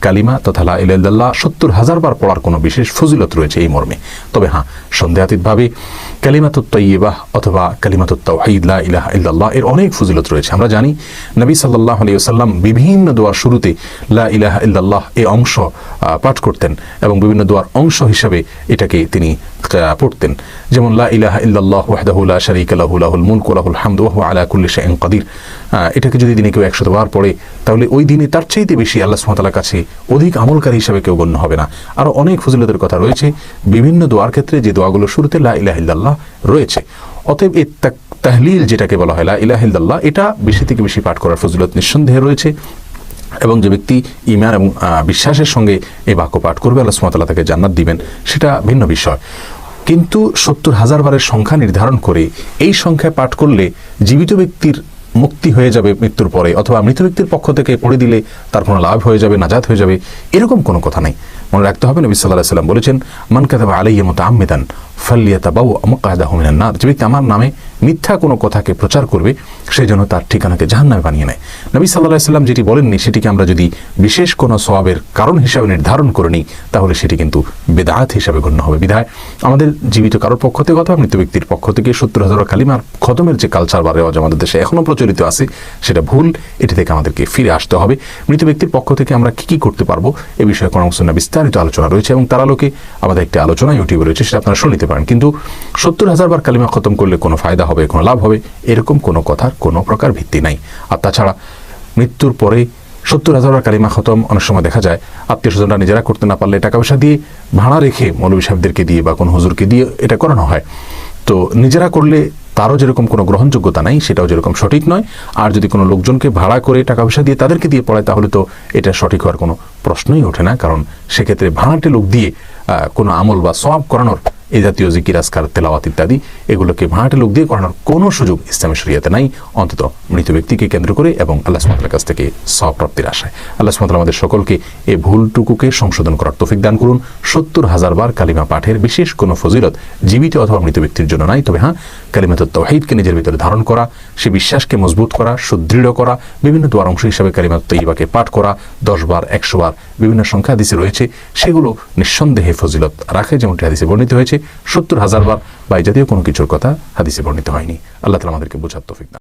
কালিমা তথা লা ইলাহা ইল্লাল্লাহ ৭০,০০০ বার পড়ার কোনো বিশেষ ফজিলত রয়েছে এই মর্মে। তবে হ্যাঁ, সন্দেহাতীতভাবে কালিমাতুত তাইয়্যিবাহ অথবা কালিমাতুত তাওহীদ লা ইলাহা ইল্লাল্লাহ এর অনেক ফজিলত রয়েছে। আমরা জানি নবী সাল্লাল্লাহু আলাইহি ওয়াসাল্লাম বিভিন্ন দোয়ার শুরুতে লা ইলাহা ইল্লাল্লাহ এই অংশ পাঠ করতেন এবং বিভিন্ন দোয়ার অংশ হিসাবে এটাকে তিনি পড়তেন। যেমন লা ইলাহা ইল্লাল্লাহ ওয়াহদাহু লা শারীকা লাহু লাহুল মুলকু ওয়া লাহুল হামদু ওয়া হুয়া আলা কুল্লি শাইইন কাদির। এটাকে যদি দিনে কেউ ১০০ বার পড়ে তাহলে ওই দিনে তার চাইতে বেশি আল্লাহ সুবহানাহু ওয়া তাআলার কাছে অধিক আমলকারী হিসাবে কেউ গণ্য হবে না। আরও অনেক ফজিলতের কথা রয়েছে বিভিন্ন দোয়ার ক্ষেত্রে, যে দোয়াগুলোর শুরুতে লা ইলাহা ইল্লাল্লাহ রয়েছে। অতএব এই তাহলিল যেটাকে বলা হয় লা ইলাহা ইল্লাল্লাহ, এটা বেশি থেকে বেশি পাঠ করার ফজিলত নিঃসন্দেহে রয়েছে। এবং যে ব্যক্তি ঈমান এবং বিশ্বাসের সঙ্গে এই বাক্য পাঠ করবে আল্লাহ সুবহানাহু ওয়া তাআলা তাকে জান্নাত দিবেন, সেটা ভিন্ন বিষয়। কিন্তু ৭০,০০০ বারের সংখ্যা নির্ধারণ করে এই সংখ্যায় পাঠ করলে জীবিত ব্যক্তির মুক্তি হয়ে যাবে মৃত্যুর পরে, অথবা মৃত ব্যক্তির পক্ষ থেকে পড়ে দিলে তার কোনো লাভ হয়ে যাবে, নাজাত হয়ে যাবে, এরকম কোনো কথা নেই। মনে রাখতে হবে নবী সাল্লাল্লাহু আলাইহি ওয়াসাল্লাম বলেছেন, মান কাযাবা আলাইয়া মুতাআম্মিদান ফালইয়াতাবাওয়া মাকআদাহু মিনান নার। যে ব্যক্তি আমার নামে মিথ্যা কোনো কথাকে প্রচার করবে সেই জন্য তার ঠিকানাকে জাহান্নামে বানিয়ে নেয়। নবী সাল্লাল্লাহু আলাইহি ওয়াসাল্লাম যেটি বলেননি সেটিকে আমরা যদি বিশেষ কোনো সওয়াবের কারণ হিসাবে নির্ধারণ করে নিই তাহলে সেটি কিন্তু বিদআত হিসাবে গণ্য হবে। বিধায় আমাদের জীবিত কারোর পক্ষ থেকে অথবা মৃত ব্যক্তির পক্ষ থেকে ৭০,০০০ কালিমার খতমের যে কালচার বা রেওয়াজ আমাদের দেশে এখনও প্রচলিত আছে সেটা ভুল। এটি থেকে আমাদেরকে ফিরে আসতে হবে। মৃত ব্যক্তির পক্ষ থেকে আমরা কি করতে পারবো এ বিষয়ে কোরআন ও সুন্নাহ বিস্তারিত আলোচনা রয়েছে এবং তার আলোকে আমাদের একটি আলোচনা ইউটিউবে রয়েছে, সেটা আপনারা শুনতে পারেন। কিন্তু ৭০,০০০ বার কালিমা খতম করলে কোনো ফায়দা হবে, কোনো লাভ হবে, এরকম কোনো কথার কোনো প্রকার ভিত্তি নাই। আর তাছাড়া মৃত্যুর পরে ৭০,০০০ বার কালিমা খতম অনেক সময় দেখা যায় আত্মীয় স্বজনরা নিজেরা করতে না পারলে টাকা পয়সা দিয়ে ভাড়া রেখে মৌলভী সাহেবদেরকে দিয়ে বা কোনো হুজুরকে দিয়ে এটা করানো হয়। তো নিজেরা করলে তারও যেরকম কোনো গ্রহণযোগ্যতা নাই, সেটাও যেরকম সঠিক নয়। আর যদি কোনো লোকজনকে ভাড়া করে টাকা পয়সা দিয়ে তাদেরকে দিয়ে পড়ায় তাহলে তো এটা সঠিক হওয়ার কোনো প্রশ্নই ওঠে না, কারণ সেক্ষেত্রে ভাড়াটে লোক দিয়ে কোনো আমল বা সওয়াব করানোর এই জাতীয় জিকির আজকার তেলাওয়াত ইত্যাদি এগুলোকে ভাড়াটে লোক দিয়ে করানোর কোনো সুযোগ ইসলামী শরিয়াতে নাই, অন্তত মৃত ব্যক্তিকে কেন্দ্র করে এবং আল্লাহ সুবহানাহু ওয়া তাআলার কাছ থেকে সওয়াব প্রাপ্তির আশায়। আল্লাহ সুবহানাহু ওয়া তাআলা আমাদের সকলকে এই ভুলটুকুকে সংশোধন করার তৌফিক দান করুন। ৭০,০০০ বার কালিমা পাঠের বিশেষ কোনো ফজিলত জীবিত অথবা মৃত ব্যক্তির জন্য নাই। তবে হ্যাঁ, কালিমাতুত তাওহীদকে নিজের ভিতরে ধারণ করা, সে বিশ্বাসকে মজবুত করা, সুদৃঢ় করা, বিভিন্ন দোয়ার অংশ হিসাবে কালিমাতুত তাইয়্যিবাকে পাঠ করা ১০ বার ১০০ বার বিভিন্ন সংখ্যা হাদিসে রয়েছে, সেগুলো নিঃসন্দেহে ফজিলত রাখে, যেমনটি হাদিসে বর্ণিত হয়েছে। ৭০,০০০ বার বা এই জাতীয় কোনো কিছুর কথা হাদিসে বর্ণিত হয়নি। আল্লাহ তাআলা আমাদেরকে বোঝার তৌফিক দান।